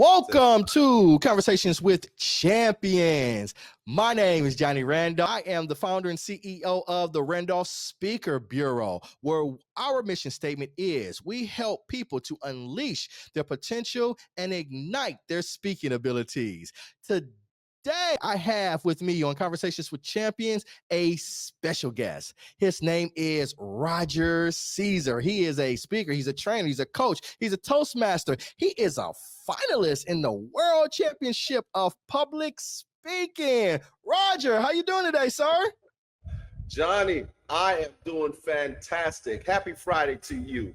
Welcome to Conversations with Champions. My name is Johnny Randolph. I am the founder and CEO of the Randolph Speaker Bureau, where our mission statement is we help people to unleash their potential and ignite their speaking abilities. Today, I have with me on Conversations with Champions a special guest. His name is Roger Caesar. He is a speaker, he's a trainer, he's a coach, he's a Toastmaster. He is a finalist in the World Championship of Public Speaking. Roger, how you doing today, sir? Johnny, I am doing fantastic. Happy Friday to you.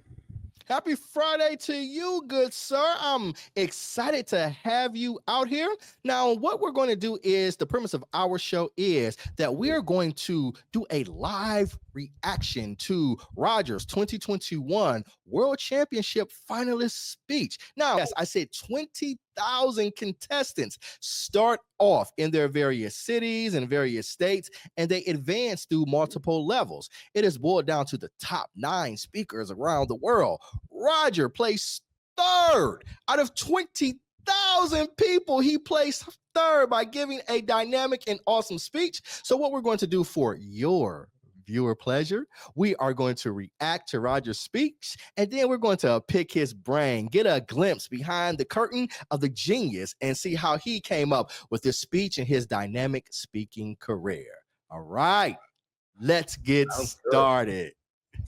Happy Friday to you, good sir. I'm excited to have you out here. Now, what we're going to do is the premise of our show is that we are going to do a live reaction to Roger's 2021 World Championship finalist speech. Now, yes, I said 20,000 contestants start off in their various cities and various states, and they advance through multiple levels. It is boiled down to the top 9 speakers around the world. Roger placed third out of 20,000 people. He placed third by giving a dynamic and awesome speech. So what we're going to do for your viewer pleasure, we are going to react to Roger's speech, and then we're going to pick his brain, get a glimpse behind the curtain of the genius, and see how he came up with this speech and his dynamic speaking career. All right, let's get started.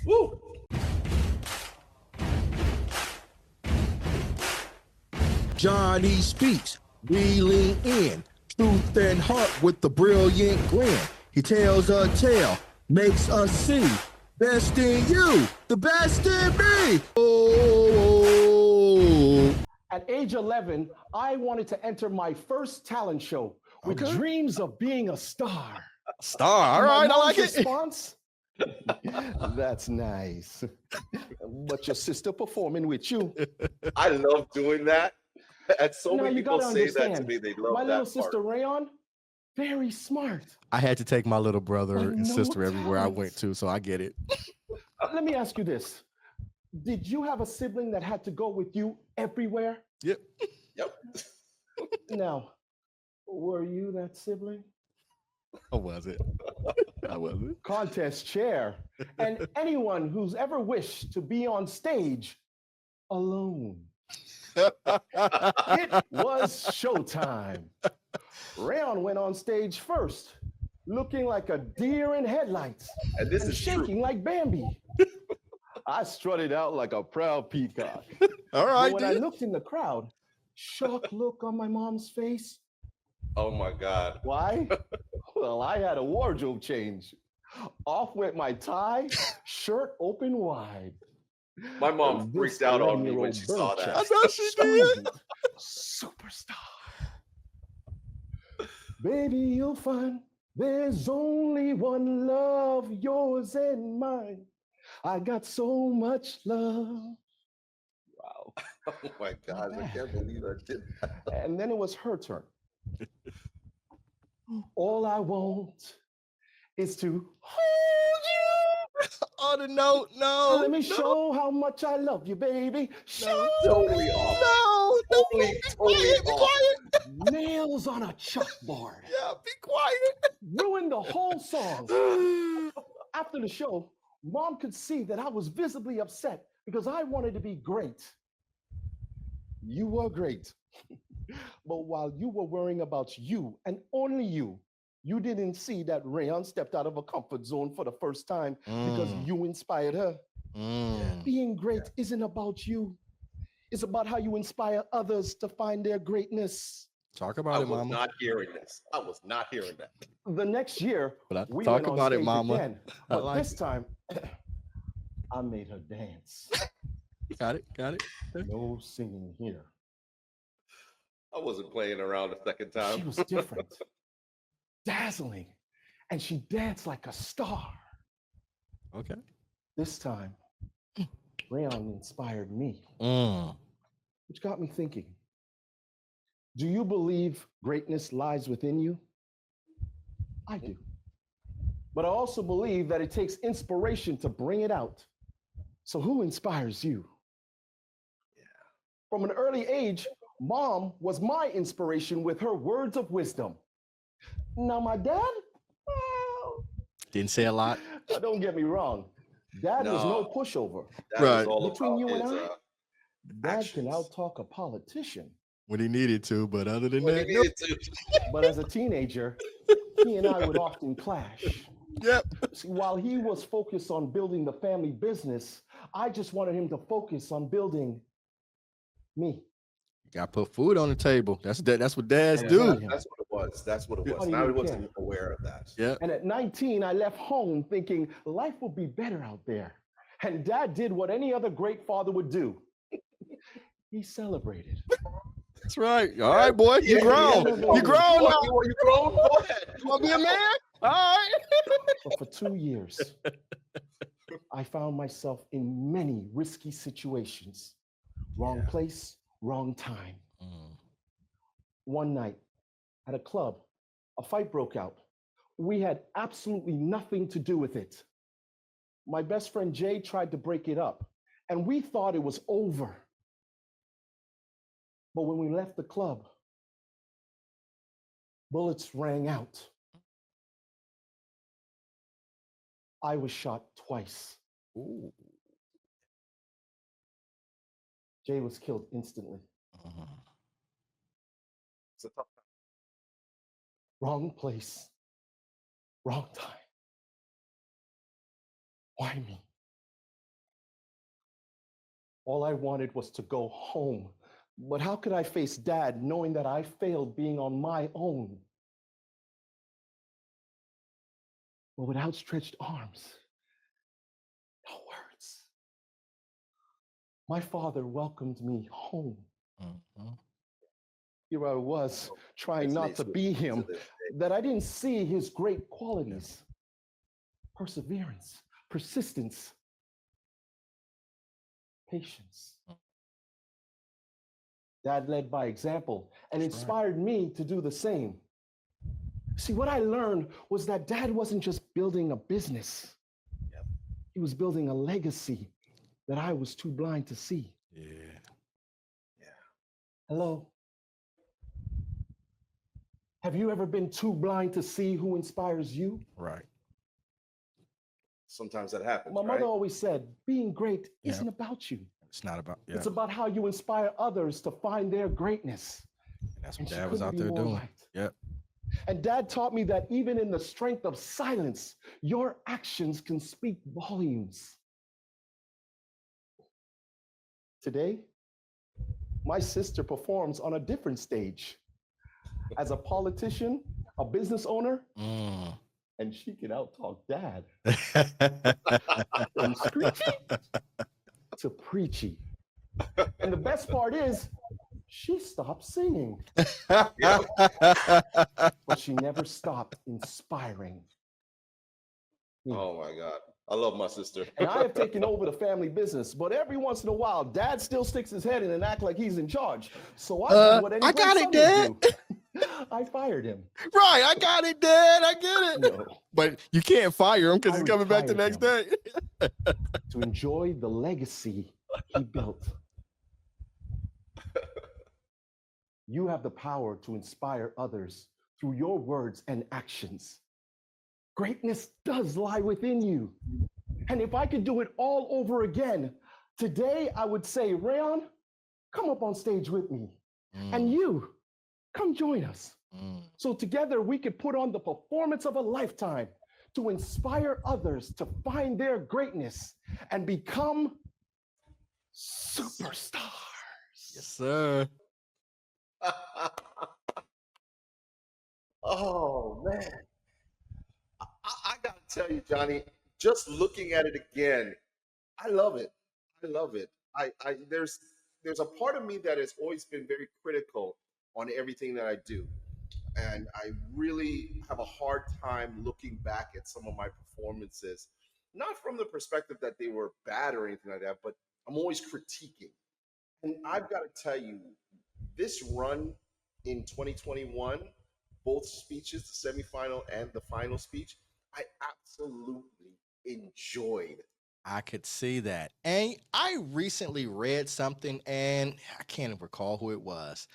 Woo. Johnny speaks, reeling in, truth and heart with the brilliant grin. He tells a tale, makes us see, best in you, the best in me. Oh. At age 11, I wanted to enter my first talent show with dreams of being a star. Star, all right, I like it. Response? That's nice. But your sister performing with you. I love doing that. And so Now, many you people gotta say that to understand, me. They love my that little part. sister Rayon, very smart. I had to take my little brother But and no sister everywhere I talent. went to, so I get it. Let me ask you this. Did you have a sibling that had to go with you everywhere? Yep. Yep. Now, were you that sibling? Or was it? I wasn't. Contest chair. And anyone who's ever wished to be on stage alone. It was showtime. Rayon went on stage first, looking like a deer in headlights And this and is shaking true. like Bambi. I strutted out like a proud peacock. All But right, when I dude. looked in the crowd, shocked look on my mom's face. Oh my God. Why? Well, I had a wardrobe change. Off went my tie, shirt open wide. My mom And freaked this out on me 11-year-old when she saw bird that. I know she did. screamed, superstar. Baby, you'll find there's only one love, yours and mine. I got so much love. Wow. Oh my God. I can't believe I did that. And then it was her turn. All I want is to hold you. On the note, no. Let me no, show how much I love you, baby. Show Totally off. No, Totally, be totally quiet, be off. quiet. nails on a chalkboard. Yeah, be quiet. Ruined the whole song. After the show, Mom could see that I was visibly upset because I wanted to be great. You were great. But while you were worrying about you and only you didn't see that Rayon stepped out of a comfort zone for the first time because you inspired her. Being great isn't about you. It's about how you inspire others to find their greatness. Talk I about it, was mama. not hearing this. I was not hearing that. The next year, But we talk went on about it, stage mama. again, I but like this time, I made her dance. Got it, got it. No singing here. I wasn't playing around the second She time. was different, dazzling, and she danced like a star. Okay. This time, Rayon inspired me, which got me thinking. Do you believe greatness lies within you? I do. But I also believe that it takes inspiration to bring it out. So who inspires you? From an early age, Mom was my inspiration with her words of wisdom. Now, my dad, well, Didn't say a lot. now don't get me wrong. Dad was no No, pushover. that was Right. all Between about you and his I, Dad can actions. outtalk a politician. When he needed to, but other than When he that, no. needed to. But as a teenager, he and I would often clash. Yep. See, while he was focused on building the family business, I just wanted him to focus on building me. Got to put food on the table. That's what dads I Yeah, do. told him. that's what it was. That's what it Yeah. was. Honey And I didn't wasn't care. aware of that. Yeah. And at 19, I left home thinking life will be better out there. And Dad did what any other great father would do. He celebrated. That's right. All right, boy. You Yeah, grown. yeah. You grown now. You grown? Go ahead. You want to be a man? All right. But for 2 years, I found myself in many risky situations. Wrong Yeah. place, wrong time. One night at a club, a fight broke out. We had absolutely nothing to do with it. My best friend Jay tried to break it up, and we thought it was over. But when we left the club, bullets rang out. I was shot twice. Ooh. Jay was killed instantly. It's a tough time. Wrong place, wrong time. Why me? All I wanted was to go home. But how could I face Dad knowing that I failed being on my own? But with outstretched arms, no words, my father welcomed me home. Here I was, trying not to be him, that I didn't see his great qualities: perseverance, persistence, patience. Dad led by example and inspired me to do the same. See, what I learned was that Dad wasn't just building a business. Yep. He was building a legacy that I was too blind to see. Yeah. Hello? Have you ever been too blind to see who inspires you? Right. Sometimes that happens. My right? mother always said, being great Yeah. isn't about you. It's not about. Yeah. It's about how you inspire others to find their greatness. And that's And what she Dad was couldn't out be there more doing. right. Yep. And Dad taught me that even in the strength of silence, your actions can speak volumes. Today, my sister performs on a different stage as a politician, a business owner, and she can outtalk Dad from screechy to preachy. And the best part is, she stopped singing, but she never stopped inspiring me. Oh my God. I love my sister. And I have taken over the family business, but every once in a while, Dad still sticks his head in and act like he's in charge. So I do what any I great got it, son Dad. would do. I fired him. Right. I got it, Dad. I get it. No, But you can't fire him because I he's coming back the retired next him. day. To enjoy the legacy he built. You have the power to inspire others through your words and actions. Greatness does lie within you. And if I could do it all over again, today I would say, Rayon, come up on stage with me. And you, come join us. So together we could put on the performance of a lifetime to inspire others to find their greatness and become superstars. Yes, sir. Oh man. I gotta tell you, Johnny, just looking at it again, I love it. I love it. I there's a part of me that has always been very critical on everything that I do. And I really have a hard time looking back at some of my performances, not from the perspective that they were bad or anything like that, but I'm always critiquing. And I've got to tell you, this run in 2021, both speeches, the semifinal and the final speech, I absolutely enjoyed. I could see that. And I recently read something, and I can't recall who it was.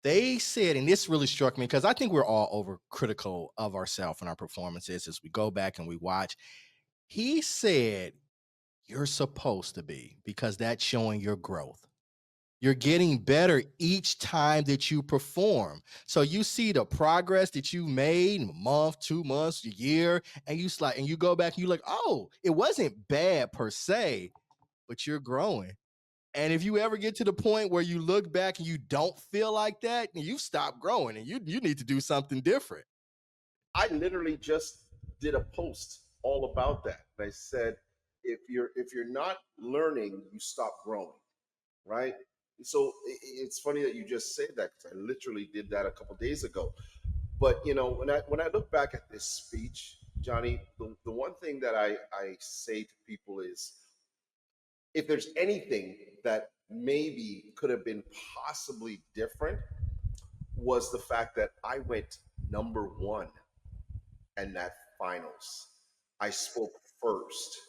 They said, and this really struck me because I think we're all overcritical of ourselves and our performances as we go back and we watch. He said, you're supposed to be, because that's showing your growth. You're getting better each time that you perform. So you see the progress that you made in a month, 2 months, a year, and and you go back and you like, oh, it wasn't bad per se, but you're growing. And if you ever get to the point where you look back and you don't feel like that, you stop growing and you need to do something different. I literally just did a post all about that. And I said, if you're not learning, you stop growing, right? So it's funny that you just said that because I literally did that a couple days ago. But when I look back at this speech, Johnny, the one thing that I say to people is, if there's anything that maybe could have been possibly different, was the fact that I went number one in that finals. I spoke first.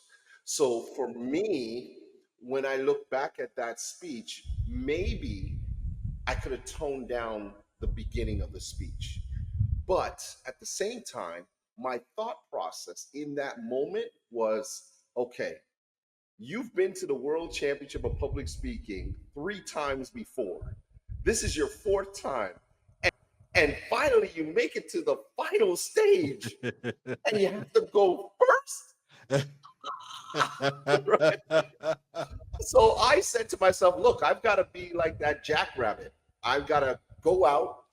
So for me, when I look back at that speech, maybe I could have toned down the beginning of the speech. But at the same time, my thought process in that moment was, okay, you've been to the World Championship of Public Speaking 3 times before. This is your fourth time. And finally, you make it to the final stage and you have to go first. Right? So I said to myself, look, I've got to be like that jackrabbit. I've got to go out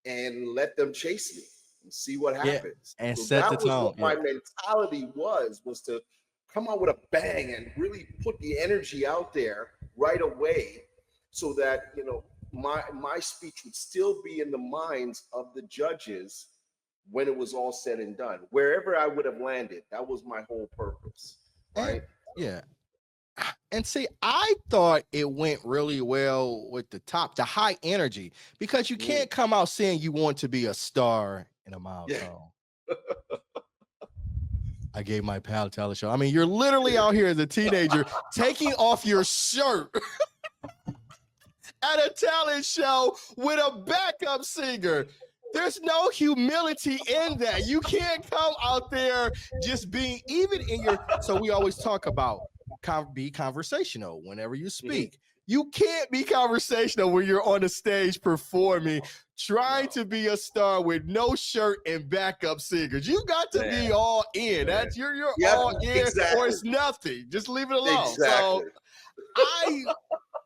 and let them chase me and see what Yeah, happens. and So set the that was tone. what Yeah. my mentality was to come out with a bang and really put the energy out there right away so that, my speech would still be in the minds of the judges when it was all said and done. Wherever I would have landed, that was my whole purpose, And right? yeah. And see, I thought it went really well with the high energy, because you Mm. can't come out saying you want to be a star in a mild Yeah. tone. I gave my pal talent show. I mean, you're literally out here as a teenager taking off your shirt at a talent show with a backup singer. There's no humility in that. You can't come out there just being, even in your. So we always talk about be conversational whenever you Mhm. speak. You can't be conversational when you're on the stage performing, trying No, to be a star with no shirt and backup singers. You got to man, be all in. man. That's you're Yeah, all in, or exactly, it's nothing. Just leave it alone. exactly. So I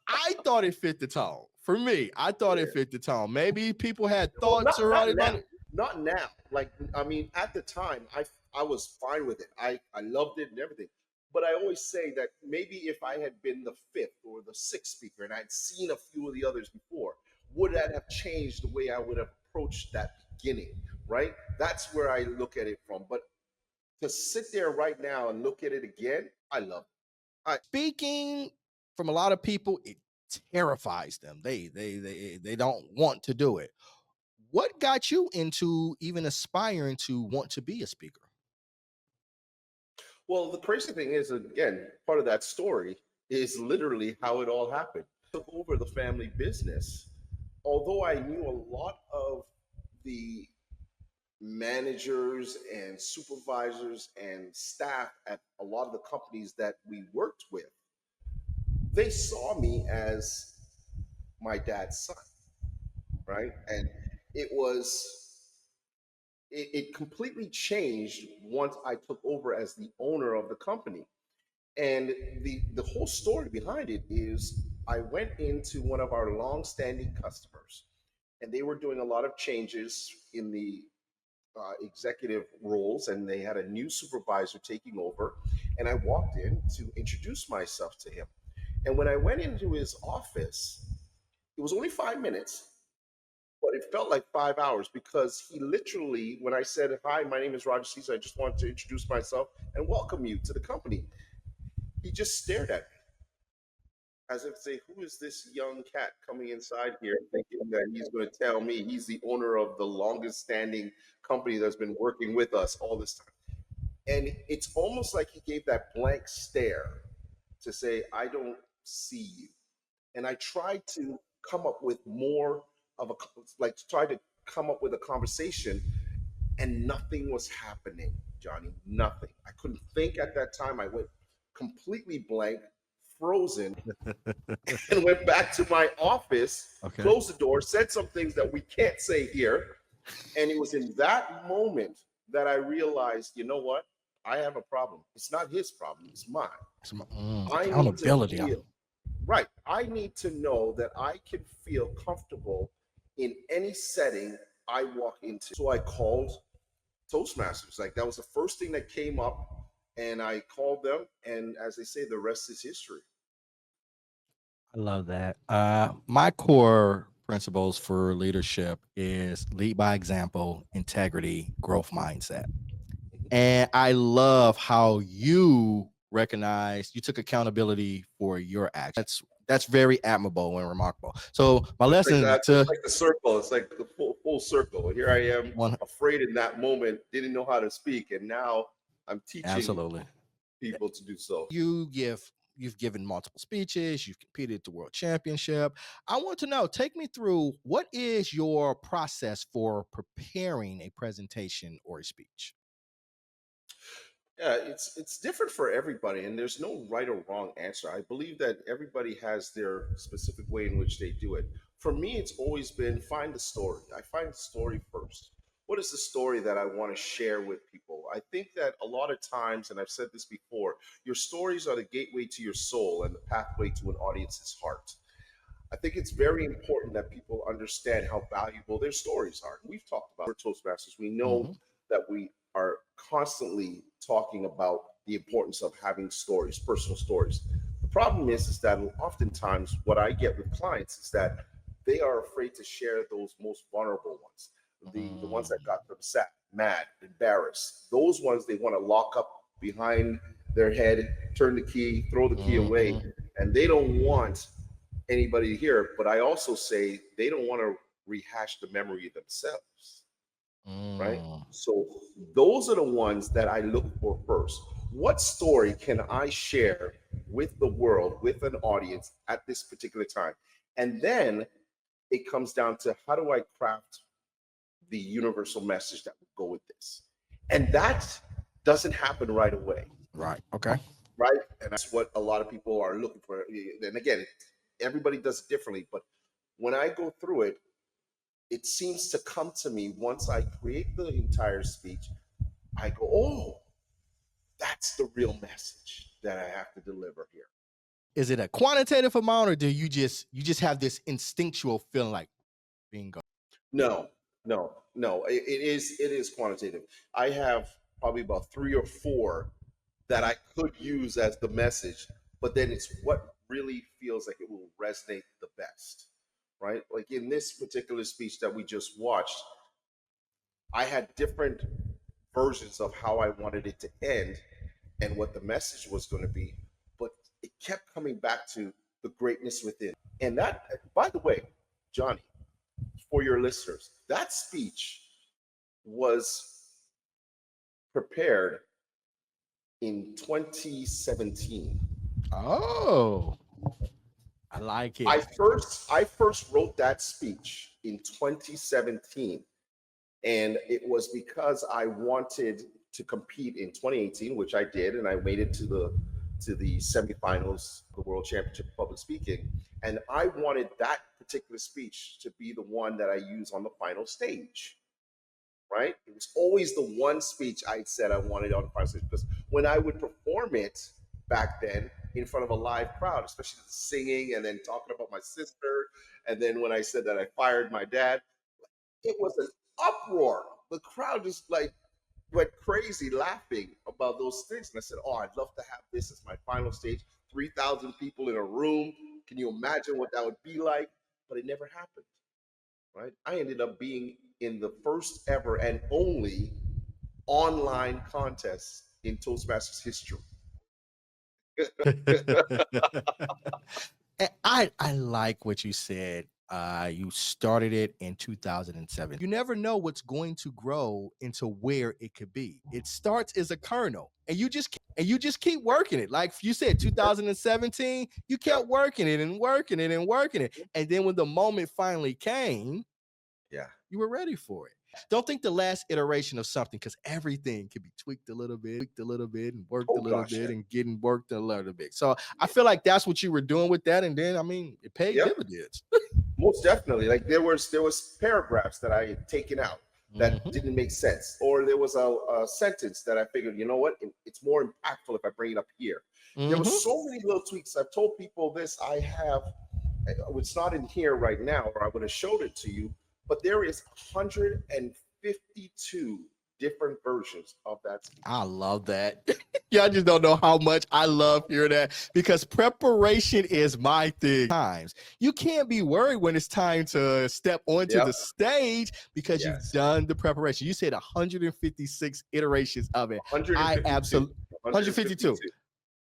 I thought it fit the tone. For me, I thought it Yeah. fit the tone. Maybe people had Well, thoughts not about now, it. not now. Like, I mean, at the time, I was fine with it. I loved it and everything. But I always say that maybe if I had been the fifth or the sixth speaker and I'd seen a few of the others before, would that have changed the way I would have approached that beginning? Right? That's where I look at it from. But to sit there right now and look at it again, I love it. Speaking from a lot of people, it terrifies them. They don't want to do it. What got you into even aspiring to want to be a speaker? Well, the crazy thing is, again, part of that story is literally how it all happened. Took over the family business. Although I knew a lot of the managers and supervisors and staff at a lot of the companies that we worked with, they saw me as my dad's son, right? And it was it completely changed once I took over as the owner of the company. And the whole story behind it is I went into one of our long-standing customers, and they were doing a lot of changes in the executive roles, and they had a new supervisor taking over. And I walked in to introduce myself to him. And when I went into his office, it was only 5 minutes, but it felt like 5 hours because he literally, when I said, "Hi, my name is Roger Caesar, I just wanted to introduce myself and welcome you to the company," he just stared at me as if to say, "Who is this young cat coming inside here thinking that he's going to tell me he's the owner of the longest standing company that's been working with us all this time?" And it's almost like he gave that blank stare to say, I don't see you. And I tried to come up with more of a, like, try to come up with a conversation, and nothing was happening, Johnny. Nothing. I couldn't think at that time. I went completely blank, frozen, and went back to my office, Okay. closed the door, said some things that we can't say here. And it was in that moment that I realized, you know what? I have a problem. It's not his problem, it's mine. I need to Accountability. feel right. I need to know that I can feel comfortable in any setting I walk into. So I called Toastmasters. Like, that was the first thing that came up, and I called them. And as they say, the rest is history. I love that. My core principles for leadership is lead by example, integrity, growth mindset. And I love how you took accountability for your actions. That's very admirable and remarkable. So my It's like lesson that. to It's like the circle. It's like the full circle. Here I am, one, afraid in that moment, didn't know how to speak, and now I'm teaching absolutely. people to do so. You've given multiple speeches, you've competed at the world championship. I want to know, take me through, what is your process for preparing a presentation or a speech? Yeah, it's different for everybody, and there's no right or wrong answer. I believe that everybody has their specific way in which they do it. For me, it's always been find the story. I find the story first. What is the story that I want to share with people? I think that a lot of times, and I've said this before, your stories are the gateway to your soul and the pathway to an audience's heart. I think it's very important that people understand how valuable their stories are. We've talked about, we're Toastmasters. We know Mhm. that we are constantly talking about the importance of having stories, personal stories. The problem is that oftentimes what I get with clients is that they are afraid to share those most vulnerable ones, the ones that got them sad, mad, embarrassed. Those ones they want to lock up behind their head, turn the key, throw the key away, Mhm. and they don't want anybody to hear. But I also say they don't want to rehash the memory themselves, right? Mm. So those are the ones that I look for first. What story can I share with the world, with an audience at this particular time? And then it comes down to, how do I craft the universal message that will go with this? And that doesn't happen right away, Right. Okay. right? And that's what a lot of people are looking for. And again, everybody does it differently. But when I go through it, it seems to come to me once I create the entire speech. I go, oh, that's the real message that I have to deliver here. Is it a quantitative amount, or do you just have this instinctual feeling like bingo? No, no. It is quantitative. I have probably about three or four that I could use as the message, but then it's what really feels like it will resonate the best, right? Like in this particular speech that we just watched, I had different versions of how I wanted it to end and what the message was going to be, but it kept coming back to the greatness within. And that, by the way, Johnny, for your listeners, that speech was prepared in 2017. Oh, I like I it. first I first wrote that speech in 2017, and it was because I wanted to compete in 2018, which I did, and I made it to the semifinals of the World Championship of Public Speaking, and I wanted that particular speech to be the one that I use on the final stage. Right? It was always the one speech I said I wanted on the final stage, because when I would perform it back then in front of a live crowd, especially singing and then talking about my sister, and then when I said that I fired my dad, it was an uproar. The crowd just like went crazy laughing about those things. And I said, oh, I'd love to have this as my final stage. 3,000 people in a room. Can you imagine what that would be like? But it never happened, right? I ended up being in the first ever and only online contest in Toastmasters history. And I like what you said. You started it in 2007. You never know what's going to grow into where it could be. It starts as a kernel, and you just keep working it. Like you said, 2017, you Yeah. kept working it and working it and working it, and then when the moment finally came, Yeah. you were ready for it. Don't think the last iteration of something, because everything can be tweaked a little bit, and worked a Oh little gosh, bit, yeah. and getting worked a little bit. So I feel like that's what you were doing with that, and then I mean, it paid Yep. dividends. Most definitely. Like there was paragraphs that I had taken out that Mhm. didn't make sense, or there was a sentence that I figured, you know what, it's more impactful if I bring it up here. There were Mhm. so many little tweaks. I've told people this. I have. It's not in here right now, or I would have showed it to you. But there is 152 different versions of that speech. I love that. Y'all just don't know how much I love hearing that, because preparation is my thing. Times you can't be worried when it's time to step onto Yep. the stage because you've Yes. done the preparation. You said 156 iterations of it. I 152. absolutely 152. 152.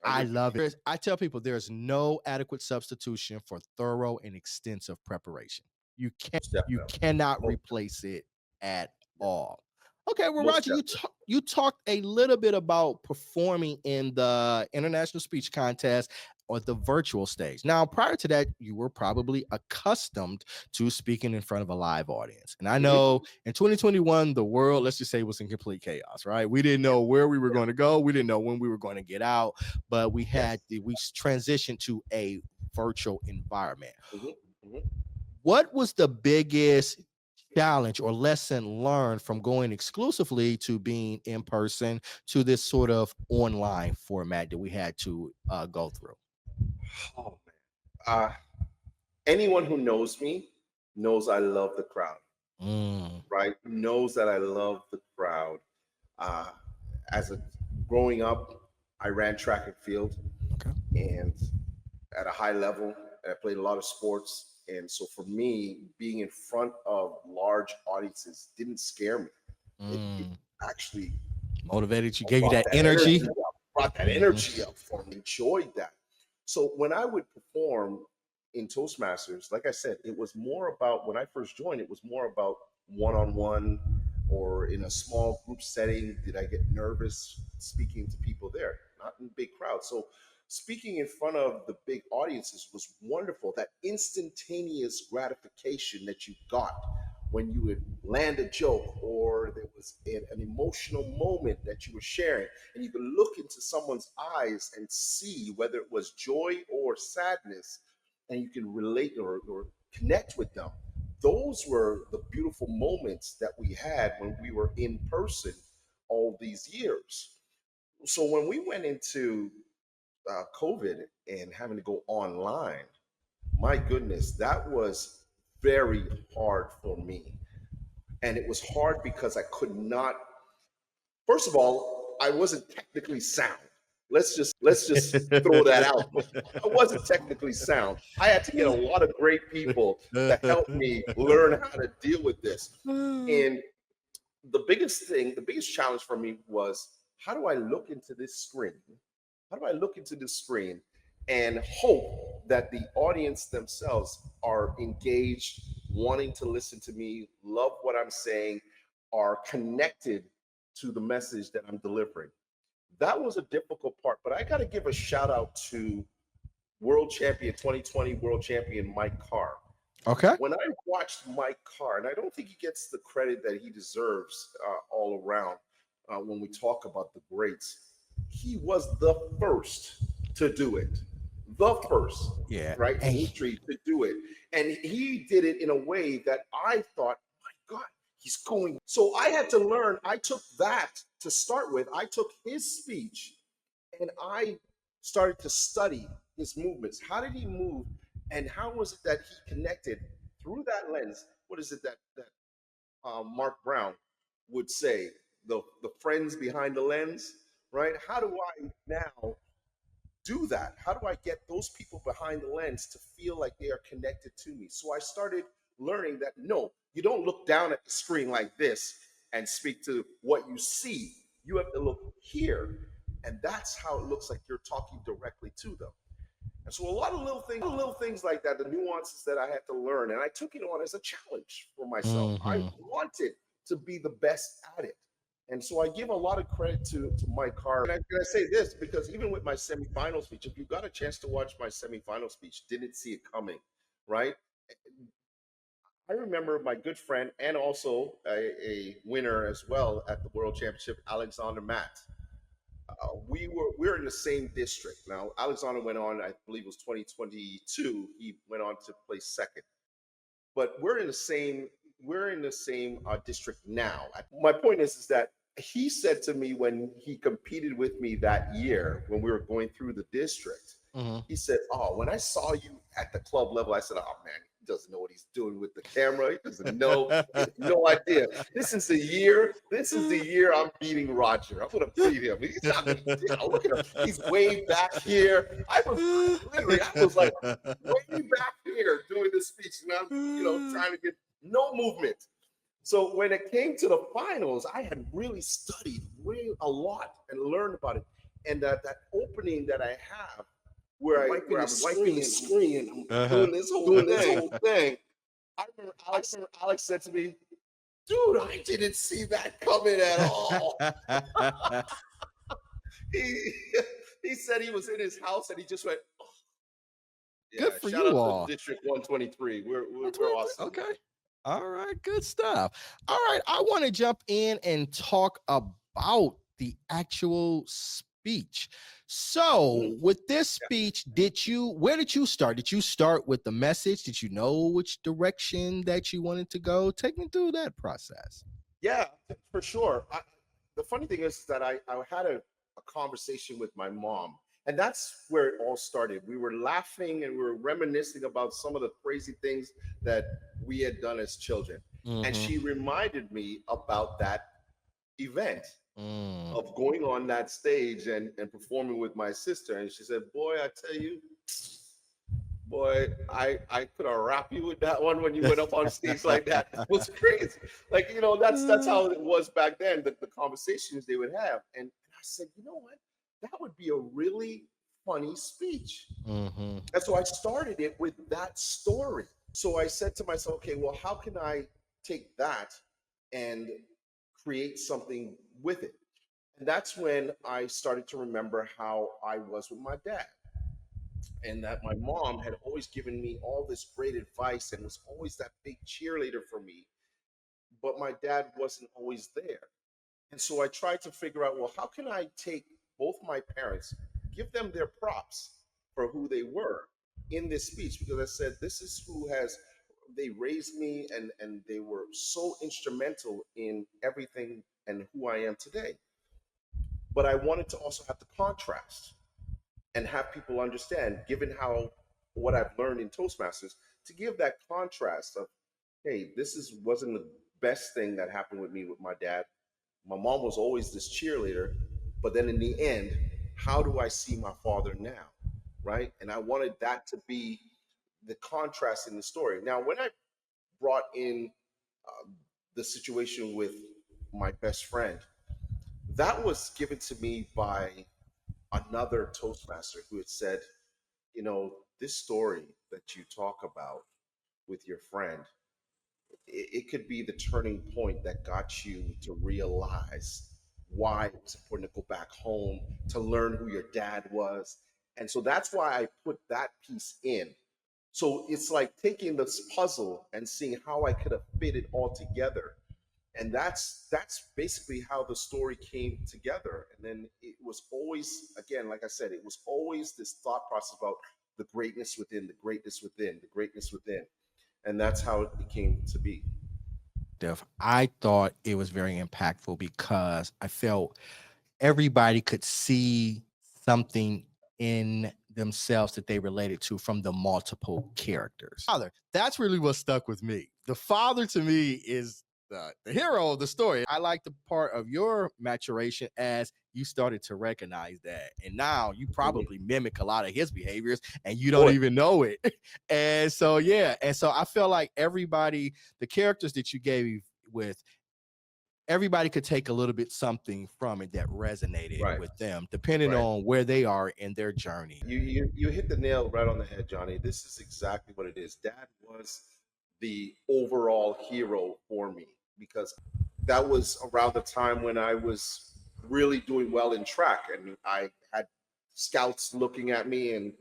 I love 152. it. I tell people there's no adequate substitution for thorough and extensive preparation. Most You definitely. cannot Most, replace it at yeah, all. Okay, well, most Roger, definitely. you talked a little bit about performing in the international speech contest or the virtual stage. Now, prior to that, you were probably accustomed to speaking in front of a live audience. And I Mhm. know in 2021, the world, let's just say, was in complete chaos, right? We didn't know where we were Yeah. going to go. We didn't know when we were going to get out, but Yes. we transitioned to a virtual environment. Mhm. Mhm. What was the biggest challenge or lesson learned from going exclusively to being in person to this sort of online format that we had to go through? Oh man. Anyone who knows me knows I love the crowd, Mm, right? Knows that I love the crowd. Uh, as a growing up, I ran track and field, okay. and at a high level, and I played a lot of sports. And so for me, being in front of large audiences didn't scare me. It Mm, actually motivated you, gave you brought that that energy. energy up, brought that Mhm. energy up for me, enjoyed that. So when I would perform in Toastmasters, like I said, it was more about when I first joined, it was more about one on one or in a small group setting. Did I get nervous speaking to people there? Not in big crowds. So speaking in front of the big audiences was wonderful. That instantaneous gratification that you got when you would land a joke or there was an emotional moment that you were sharing, and you could look into someone's eyes and see whether it was joy or sadness, and you can relate or connect with them. Those were the beautiful moments that we had when we were in person all these years. So when we went into COVID and having to go online, my goodness, that was very hard for me. And it was hard because I could not, first of all, I wasn't technically sound. Let's just throw that out. I wasn't technically sound. I had to get a lot of great people to help me learn how to deal with this. And the biggest challenge for me was, how do I look into this screen? How do I look into this screen and hope that the audience themselves are engaged, wanting to listen to me, love what I'm saying, are connected to the message that I'm delivering? That was a difficult part, but I got to give a shout out to world champion 2020 world champion Mike Carr. Okay. When I watched Mike Carr, and I don't think he gets the credit that he deserves all around when we talk about the greats, he was the first to do it, the first, Yeah. right, in And history to do it. And he did it in a way that I thought, my God, he's going. So I had to learn. I took that to start with. I took his speech and I started to study his movements. How did he move, and how was it that he connected through that lens? What is it that Mark Brown would say? The friends behind the lens, right? How do I now do that? How do I get those people behind the lens to feel like they are connected to me? So I started learning that no, you don't look down at the screen like this and speak to what you see. You have to look here. And that's how it looks like you're talking directly to them. And so a lot of little things like that, the nuances that I had to learn, and I took it on as a challenge for myself. I Mhm. wanted to be the best at it. And so I give a lot of credit to Mike Carr. And I say this because even with my semifinal speech, if you got a chance to watch my semifinal speech, didn't see it coming, right? I remember my good friend and also a winner as well at the World Championship, Alexander Matt. We're in the same district now. Alexander went on, I believe it was 2022. He went on to place second, but we're in the same district now. My point is that he said to me when he competed with me that year when we were going through the district, Mhm. he said, "Oh, when I saw you at the club level, I said, oh man, he doesn't know what he's doing with the camera. He doesn't know. He has no idea. This is the year. This is the year I'm beating Roger. I'm gonna beat him. He's not gonna. Look at him. He's way back here. I was like way back here doing this speech, and I'm trying to get no movement. So when it came to the finals, I had really studied a lot and learned about it. And that opening that I have where I'm wiping the screen, I'm Uh-huh. doing this whole thing. I remember Alex said to me, dude, I didn't see that coming at all. he he said he was in his house and he just went, oh. Yeah, Good for shout you out to all. District 123. We're 123. awesome. Okay. All right. Good stuff. All right. I want to jump in and talk about the actual speech. So, Mhm. with this speech, where did you start? Did you start with the message? Did you know which direction that you wanted to go? Take me through that process. Yeah, for sure. The funny thing is that I had a conversation with my mom, and that's where it all started. We were laughing and we were reminiscing about some of the crazy things that we had done as children. And Mm-hmm. she reminded me about that event Mm. of going on that stage and performing with my sister. And she said, boy, I tell you, boy, I could have rapped you with that one when you went up on stage like that. It was crazy. Like, that's how it was back then, the conversations they would have. And I said, you know what? That would be a really funny speech. Mm-hmm. And so I started it with that story. So I said to myself, okay, well, how can I take that and create something with it? And that's when I started to remember how I was with my dad, and that my mom had always given me all this great advice and was always that big cheerleader for me, but my dad wasn't always there. And so I tried to figure out, well, how can I take both my parents, give them their props for who they were in this speech? Because I said, this is they raised me, and they were so instrumental in everything and who I am today. But I wanted to also have the contrast and have people understand, given how what I've learned in Toastmasters, to give that contrast of, hey, wasn't the best thing that happened with me with my dad. My mom was always this cheerleader, but then in the end, how do I see my father now, right? And I wanted that to be the contrast in the story. Now, when I brought in uh, the situation with my best friend, that was given to me by another Toastmaster who had said, this story that you talk about with your friend, it could be the turning point that got you to realize why it was important to go back home, to learn who your dad was. And so that's why I put that piece in. So it's like taking this puzzle and seeing how I could have fit it all together. And that's basically how the story came together. And then it was always, again, like I said, it was always this thought process about the greatness within, the greatness within, the greatness within. And that's how it came to be. I thought it was very impactful because I felt everybody could see something in themselves that they related to from the multiple characters. Father, that's really what stuck with me. The father to me is the hero of the story. I like the part of your maturation as you started to recognize that. And now you Mhm. probably mimic a lot of his behaviors and you don't Boy, even know it. And so, yeah. And so I feel like everybody, the characters that you gave with everybody could take a little bit something from it that resonated Right. with them, depending Right. on where they are in their journey. You hit the nail right on the head, Johnny. This is exactly what it is. Dad was the overall hero for me because that was around the time when I was really doing well in track, and I had scouts looking at me and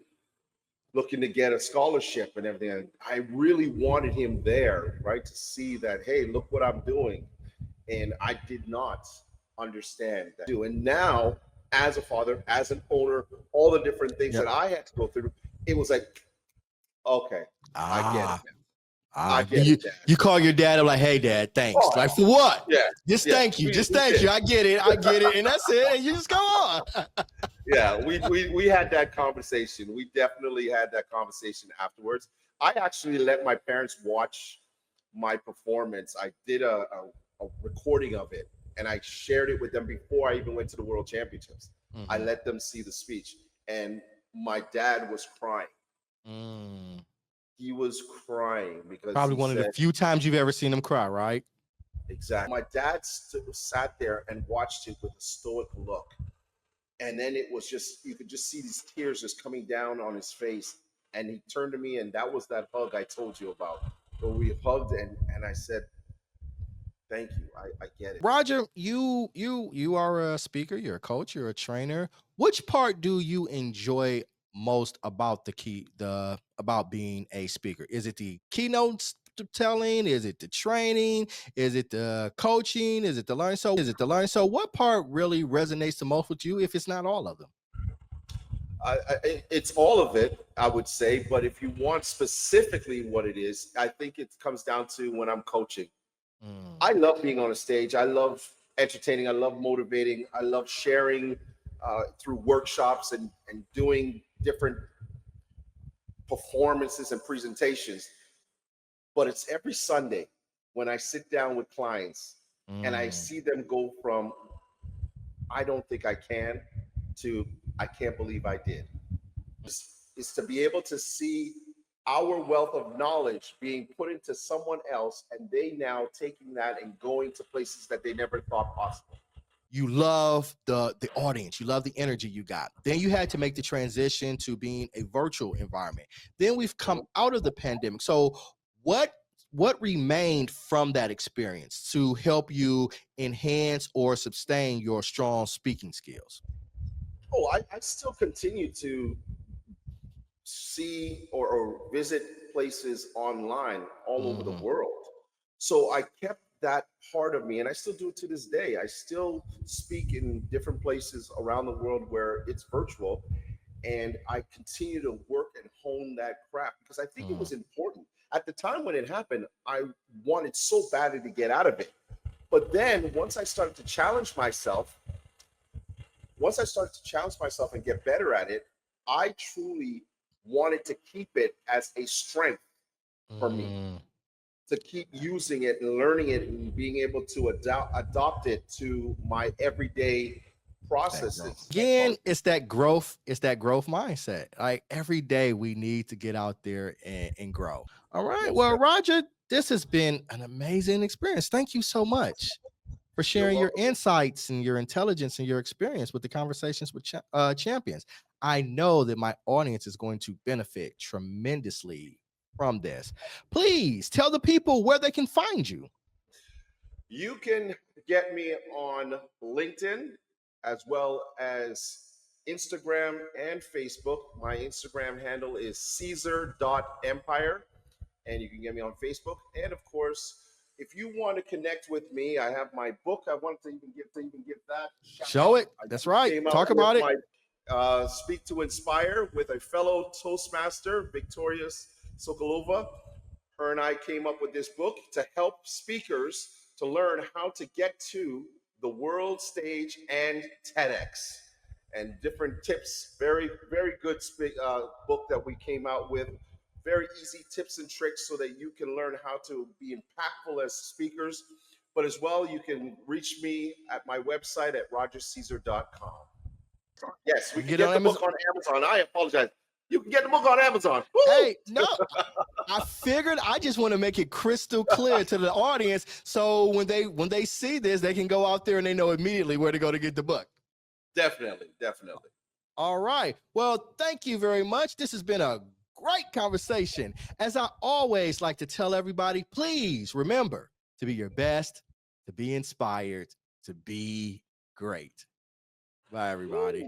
looking to get a scholarship and everything. And I really wanted him there, right, to see that, hey, look what I'm doing. And I did not understand that. And now, as a father, as an owner, all the different things Yep. that I had to go through, it was like, okay, I get it now. I get you, it, Dad. you call your dad and like, hey, Dad, thanks. Oh, Like, for what? yeah, Just yeah. thank you. Just We thank did. you. I get it. And that's it. And you just go on. Yeah, we had that conversation. We definitely had that conversation afterwards. I actually let my parents watch my performance. I did a recording of it, and I shared it with them before I even went to the World Championships. I Mhm. let them see the speech, and my dad was crying. Mm. He was crying because Probably he one of the said, few times you've ever seen him cry, right? exactly. My dad sat there and watched it with a stoic look. And then it was just, you could just see these tears just coming down on his face. And he turned to me, and that was that hug I told you about, where we hugged, and I said, thank you. I get it. Roger, you are a speaker, you're a coach, you're a trainer. Which part do you enjoy most about about being a speaker? Is it the keynotes telling? Is it the training? Is it the coaching? Is it the learning? So what part really resonates the most with you if it's not all of them? It's all of it, I would say. But if you want specifically what it is, I think it comes down to when I'm coaching. I Mm. love being on a stage. I love entertaining. I love motivating. I love sharing through workshops and doing different performances and presentations. But it's every Sunday when I sit down with clients and I Mm. see them go from I don't think I can to I can't believe I did. Is to be able to see our wealth of knowledge being put into someone else and they now taking that and going to places that they never thought possible. You love the audience, you love the energy you got. Then you had to make the transition to being a virtual environment. Then we've come out of the pandemic. So what what remained from that experience to help you enhance or sustain your strong speaking skills? Oh, I still continue to see or visit places online all over the Mhm. world. So I kept that part of me, and I still do it to this day. I still speak in different places around the world where it's virtual, and I continue to work and hone that craft because I think it Mm. was important. At the time when it happened, I wanted so badly to get out of it. But then once I started to challenge myself and get better at it, I truly wanted to keep it as a strength for me, Mm. to keep using it and learning it and being able to adopt it to my everyday That growth. processes. Again, it's that growth mindset. Like every day we need to get out there and grow. All right. Most Well, definitely. Roger, this has been an amazing experience. Thank you so much for You're sharing your welcome. insights and your intelligence and your experience with the conversations with champions. I know that my audience is going to benefit tremendously from this. Please tell the people where they can find you. You can get me on LinkedIn as well as Instagram and Facebook. My Instagram handle is Caesar.empire, and you can get me on Facebook. And of course, if you want to connect with me, I have my book. I want to even give that shout Show out. it. I That's just right. came out Talk with about it. my Speak to Inspire with a fellow Toastmaster, Victorious Sokolova. Her and I came up with this book to help speakers to learn how to get to the world stage and TEDx and different tips. Very, very good book that we came out with. Very easy tips and tricks so that you can learn how to be impactful as speakers. But as well, you can reach me at my website at rogercaesar.com. Yes, You we can can get it get on the book Amazon. on Amazon. I apologize. You can get the book on Amazon. Woo! Hey, no. I figured I just want to make it crystal clear to the audience, so when they see this, they can go out there and they know immediately where to go to get the book. Definitely. All right. Well, thank you very much. This has been a great conversation. As I always like to tell everybody, please remember to be your best, to be inspired, to be great. Bye, everybody.